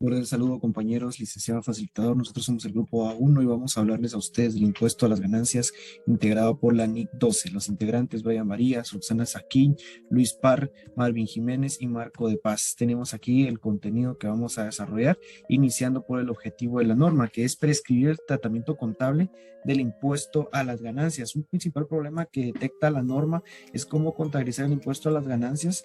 Por el saludo, compañeros, licenciado facilitador. Nosotros somos el grupo A1 y vamos a hablarles a ustedes del impuesto a las ganancias integrado por la NIC 12. Los integrantes: Brian Marías, Roxana Saquín, Luis Parr, Marvin Jiménez y Marco de Paz. Tenemos aquí el contenido que vamos a desarrollar, iniciando por el objetivo de la norma, que es prescribir el tratamiento contable del impuesto a las ganancias. Un principal problema que detecta la norma es cómo contabilizar el impuesto a las ganancias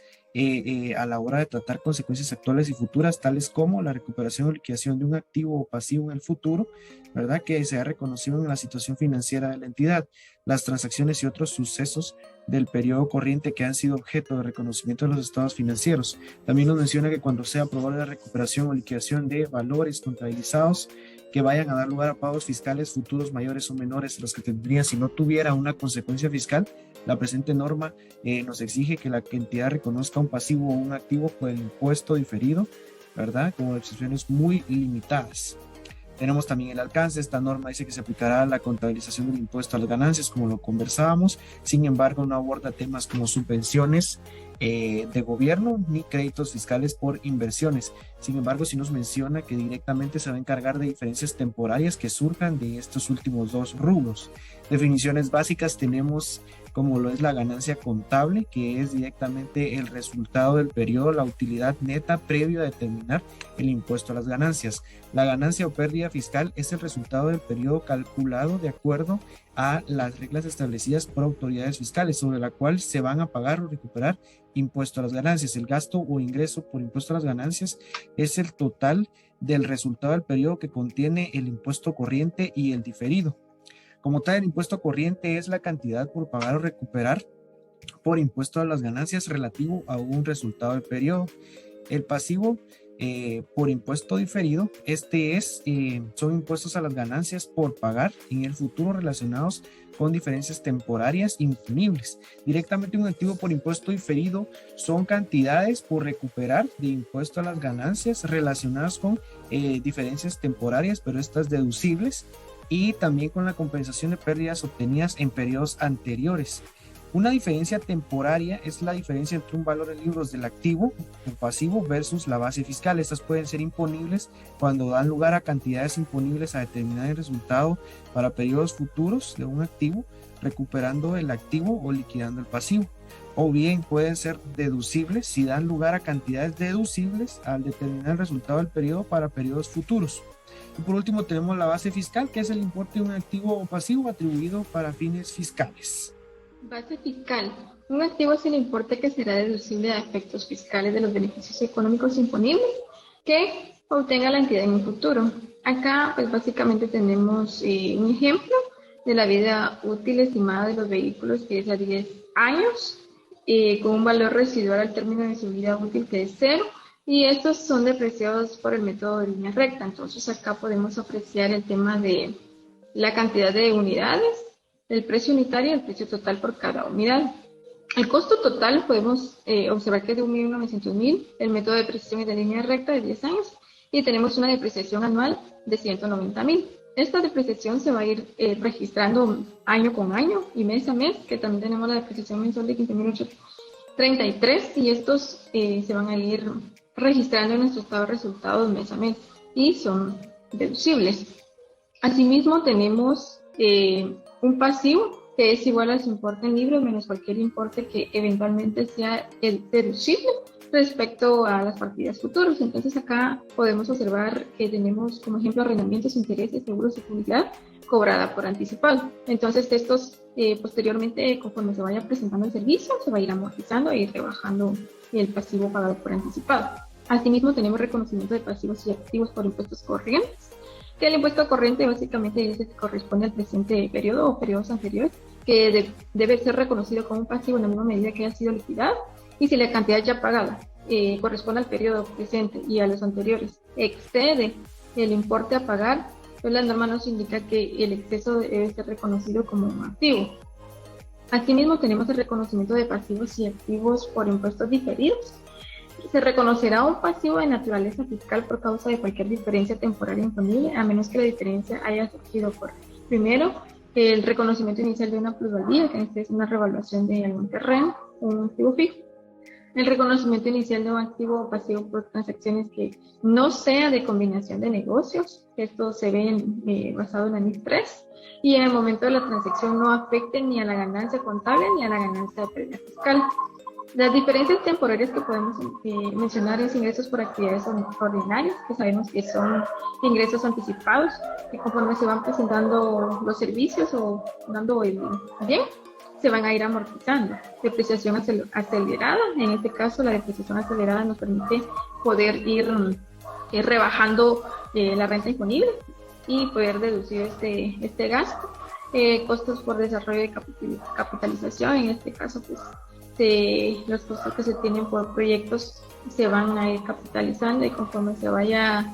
a la hora de tratar consecuencias actuales y futuras, tales como la recuperación o liquidación de un activo o pasivo en el futuro, ¿verdad? Que se ha reconocido en la situación financiera de la entidad, las transacciones y otros sucesos del periodo corriente que han sido objeto de reconocimiento de los estados financieros. También nos menciona que cuando sea probable la recuperación o liquidación de valores contabilizados que vayan a dar lugar a pagos fiscales futuros mayores o menores a los que tendría si no tuviera una consecuencia fiscal, la presente norma nos exige que la entidad reconozca un pasivo o un activo por el impuesto diferido, ¿verdad? Con excepciones muy limitadas. Tenemos también el alcance. Esta norma dice que se aplicará a la contabilización del impuesto a las ganancias, como lo conversábamos. Sin embargo, no aborda temas como subvenciones de gobierno ni créditos fiscales por inversiones. Sin embargo, sí nos menciona que directamente se va a encargar de diferencias temporarias que surjan de estos últimos dos rubros. Definiciones básicas tenemos como lo es la ganancia contable, que es directamente el resultado del periodo, la utilidad neta previo a determinar el impuesto a las ganancias. La ganancia o pérdida fiscal es el resultado del periodo calculado de acuerdo a las reglas establecidas por autoridades fiscales, sobre la cual se van a pagar o recuperar impuesto a las ganancias. El gasto o ingreso por impuesto a las ganancias es el total del resultado del periodo que contiene el impuesto corriente y el diferido. Como tal, el impuesto corriente es la cantidad por pagar o recuperar por impuesto a las ganancias relativo a un resultado del periodo. El pasivo por impuesto diferido, son impuestos a las ganancias por pagar en el futuro relacionados con diferencias temporarias imponibles. Directamente un activo por impuesto diferido son cantidades por recuperar de impuesto a las ganancias relacionadas con diferencias temporarias, pero estas deducibles, y también con la compensación de pérdidas obtenidas en periodos anteriores. Una diferencia temporaria es la diferencia entre un valor en libros del activo o pasivo versus la base fiscal. Estas pueden ser imponibles cuando dan lugar a cantidades imponibles a determinar el resultado para periodos futuros de un activo, recuperando el activo o liquidando el pasivo. O bien pueden ser deducibles si dan lugar a cantidades deducibles al determinar el resultado del periodo para periodos futuros. Y por último tenemos la base fiscal, que es el importe de un activo o pasivo atribuido para fines fiscales. Base fiscal. Un activo es el importe que será deducible a efectos fiscales de los beneficios económicos imponibles que obtenga la entidad en un futuro. Acá, pues básicamente tenemos un ejemplo de la vida útil estimada de los vehículos, que es a 10 años, con un valor residual al término de su vida útil que es 0, y estos son depreciados por el método de línea recta. Entonces acá podemos apreciar el tema de la cantidad de unidades, el precio unitario y el precio total por cada unidad. El costo total podemos observar que es de 1.900.000, el método de depreciación es de línea recta de 10 años y tenemos una depreciación anual de 190.000. Esta depreciación se va a ir registrando año con año y mes a mes, que también tenemos la depreciación mensual de 15.833, y estos se van a ir registrando en nuestro estado de resultados mes a mes y son deducibles. Asimismo tenemos un pasivo que es igual a su importe en libros menos cualquier importe que eventualmente sea el deducible respecto a las partidas futuras. Entonces acá podemos observar que tenemos como ejemplo arrendamientos, intereses, seguros y publicidad cobrada por anticipado. Entonces estos posteriormente, conforme se vaya presentando el servicio, se va a ir amortizando e ir rebajando el pasivo pagado por anticipado. Asimismo tenemos reconocimiento de pasivos y activos por impuestos corrientes, que el impuesto corriente básicamente dice que corresponde al presente periodo o periodos anteriores, que debe ser reconocido como un pasivo en la misma medida que haya sido liquidado, y si la cantidad ya pagada corresponde al periodo presente y a los anteriores excede el importe a pagar, pues la norma nos indica que el exceso debe ser reconocido como un activo. Asimismo tenemos el reconocimiento de pasivos y activos por impuestos diferidos. Se reconocerá un pasivo de naturaleza fiscal por causa de cualquier diferencia temporal imponible, a menos que la diferencia haya surgido por, primero, el reconocimiento inicial de una plusvalía, que es una revaluación de algún terreno o un activo fijo. El reconocimiento inicial de un activo o pasivo por transacciones que no sea de combinación de negocios. Esto se ve basado en la NIF 3. Y en el momento de la transacción no afecte ni a la ganancia contable ni a la ganancia de pérdida fiscal. Las diferencias temporarias que podemos mencionar es ingresos por actividades ordinarias, que sabemos que son ingresos anticipados, que conforme se van presentando los servicios o dando el bien, se van a ir amortizando. Depreciación acelerada, en este caso la depreciación acelerada nos permite poder ir rebajando la renta disponible y poder deducir este gasto. Costos por desarrollo de capitalización, en este caso pues los costos que se tienen por proyectos se van a ir capitalizando y conforme se vaya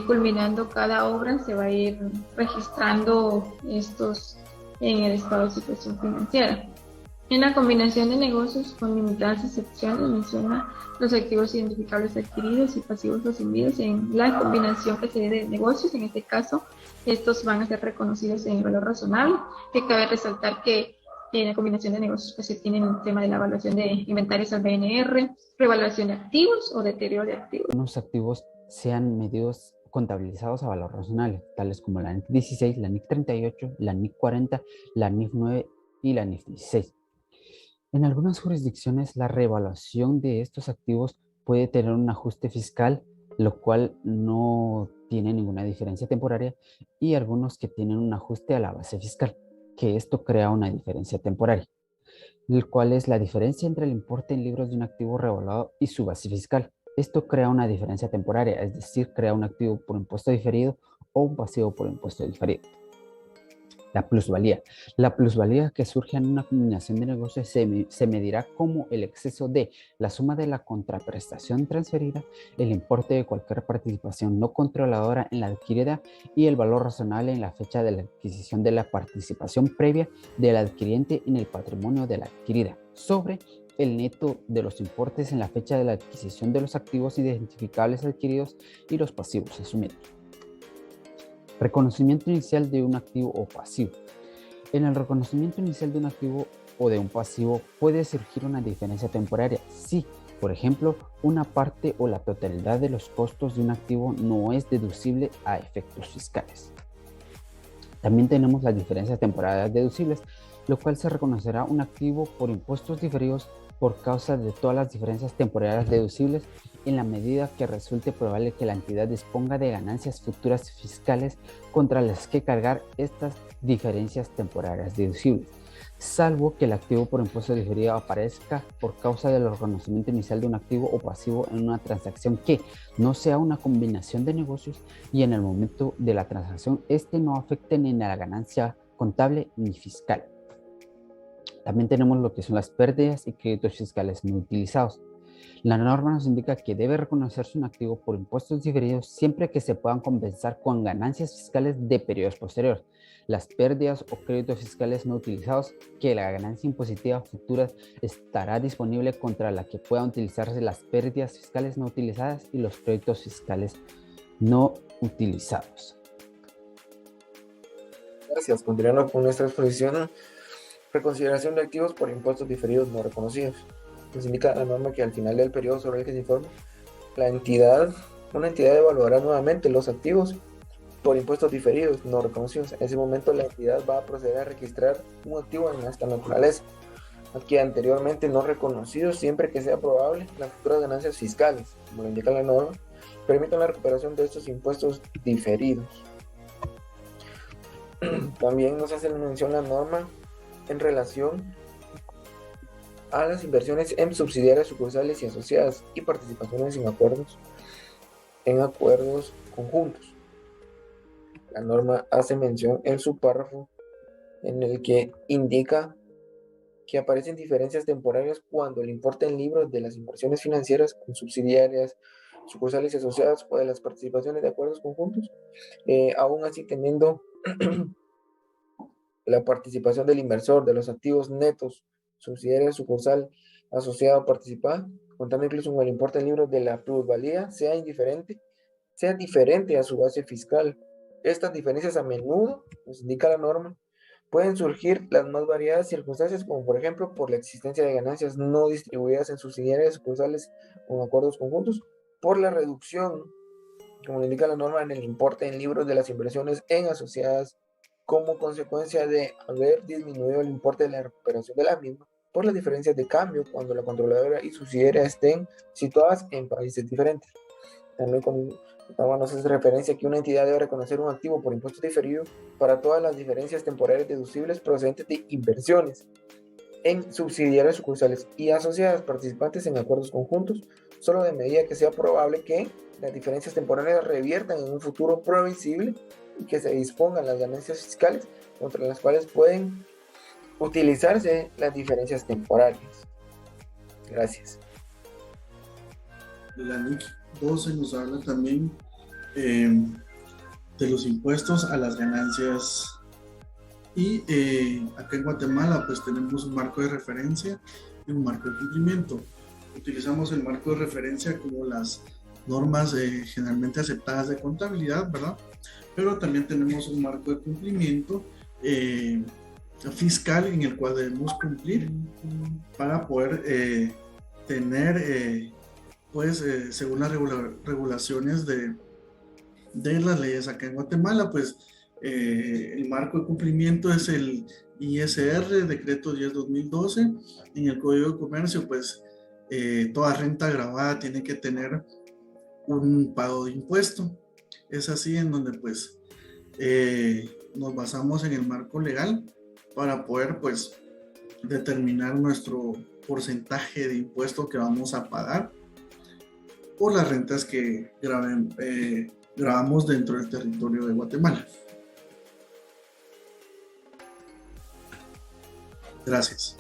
culminando cada obra se va a ir registrando estos en el estado de situación financiera. En la combinación de negocios con limitadas excepciones menciona los activos identificables adquiridos y pasivos recibidos en la combinación que se dé de negocios. En este caso, estos van a ser reconocidos en el valor razonable, que cabe resaltar que en la combinación de negocios pues se tiene el tema de la evaluación de inventarios al BNR, revaluación de activos o deterioro de activos. Unos activos sean medidos contabilizados a valor razonable, tales como la NIC 16, la NIC 38, la NIC 40, la NIC 9 y la NIC 16. En algunas jurisdicciones, la revaluación de estos activos puede tener un ajuste fiscal, lo cual no tiene ninguna diferencia temporaria, y algunos que tienen un ajuste a la base fiscal, que esto crea una diferencia temporaria, el cual es la diferencia entre el importe en libros de un activo revaluado y su base fiscal. Esto crea una diferencia temporaria, es decir, crea un activo por impuesto diferido o un pasivo por impuesto diferido. La plusvalía. La plusvalía que surge en una combinación de negocios se medirá como el exceso de la suma de la contraprestación transferida, el importe de cualquier participación no controladora en la adquirida y el valor razonable en la fecha de la adquisición de la participación previa del adquiriente en el patrimonio de la adquirida, sobre el neto de los importes en la fecha de la adquisición de los activos identificables adquiridos y los pasivos asumidos. Reconocimiento inicial de un activo o pasivo. En el reconocimiento inicial de un activo o de un pasivo puede surgir una diferencia temporaria si, por ejemplo, una parte o la totalidad de los costos de un activo no es deducible a efectos fiscales. También tenemos las diferencias temporarias deducibles, lo cual se reconocerá un activo por impuestos diferidos por causa de todas las diferencias temporarias deducibles en la medida que resulte probable que la entidad disponga de ganancias futuras fiscales contra las que cargar estas diferencias temporarias deducibles, salvo que el activo por impuesto diferido aparezca por causa del reconocimiento inicial de un activo o pasivo en una transacción que no sea una combinación de negocios y en el momento de la transacción este no afecte ni a la ganancia contable ni fiscal. También tenemos lo que son las pérdidas y créditos fiscales no utilizados. La norma nos indica que debe reconocerse un activo por impuestos diferidos siempre que se puedan compensar con ganancias fiscales de periodos posteriores. Las pérdidas o créditos fiscales no utilizados, que la ganancia impositiva futura estará disponible contra la que puedan utilizarse las pérdidas fiscales no utilizadas y los créditos fiscales no utilizados. Gracias. Continuando con nuestra exposición, reconsideración de activos por impuestos diferidos no reconocidos. Nos indica la norma que al final del periodo sobre el que se informa, una entidad evaluará nuevamente los activos por impuestos diferidos no reconocidos. En ese momento la entidad va a proceder a registrar un activo en esta naturaleza, que anteriormente no reconocido, siempre que sea probable las futuras ganancias fiscales, como lo indica la norma, permitan la recuperación de estos impuestos diferidos. También nos hace mención la norma en relación a las inversiones en subsidiarias, sucursales y asociadas y participaciones en acuerdos conjuntos. La norma hace mención en su párrafo en el que indica que aparecen diferencias temporarias cuando el importe en libros de las inversiones financieras con subsidiarias, sucursales y asociadas o de las participaciones de acuerdos conjuntos, aún así teniendo la participación del inversor de los activos netos, subsidiaria, sucursal, asociada o participada, contando incluso con el importe en libros de la plusvalía, sea diferente a su base fiscal. Estas diferencias a menudo, nos indica la norma, pueden surgir las más variadas circunstancias, como por ejemplo por la existencia de ganancias no distribuidas en subsidiarias sucursales con acuerdos conjuntos, por la reducción, como lo indica la norma, en el importe en libros de las inversiones en asociadas como consecuencia de haber disminuido el importe de la recuperación de la misma, por las diferencias de cambio cuando la controladora y subsidiaria estén situadas en países diferentes. También nos hace referencia que una entidad debe reconocer un activo por impuesto diferido para todas las diferencias temporales deducibles procedentes de inversiones en subsidiarias sucursales y asociadas participantes en acuerdos conjuntos, solo de medida que sea probable que las diferencias temporales reviertan en un futuro previsible y que se dispongan las ganancias fiscales contra las cuales pueden utilizarse las diferencias temporales. Gracias. La NIC 12 nos habla también de los impuestos a las ganancias, y acá en Guatemala pues tenemos un marco de referencia y un marco de cumplimiento. Utilizamos el marco de referencia como las normas generalmente aceptadas de contabilidad, ¿verdad? Pero también tenemos un marco de cumplimiento fiscal en el cual debemos cumplir para poder tener pues según las regulaciones de las leyes acá en Guatemala, pues el marco de cumplimiento es el ISR, decreto 10/2012. En el Código de Comercio, pues toda renta grabada tiene que tener un pago de impuesto. Es así en donde pues nos basamos en el marco legal para poder pues determinar nuestro porcentaje de impuesto que vamos a pagar por las rentas que grabamos dentro del territorio de Guatemala. Gracias.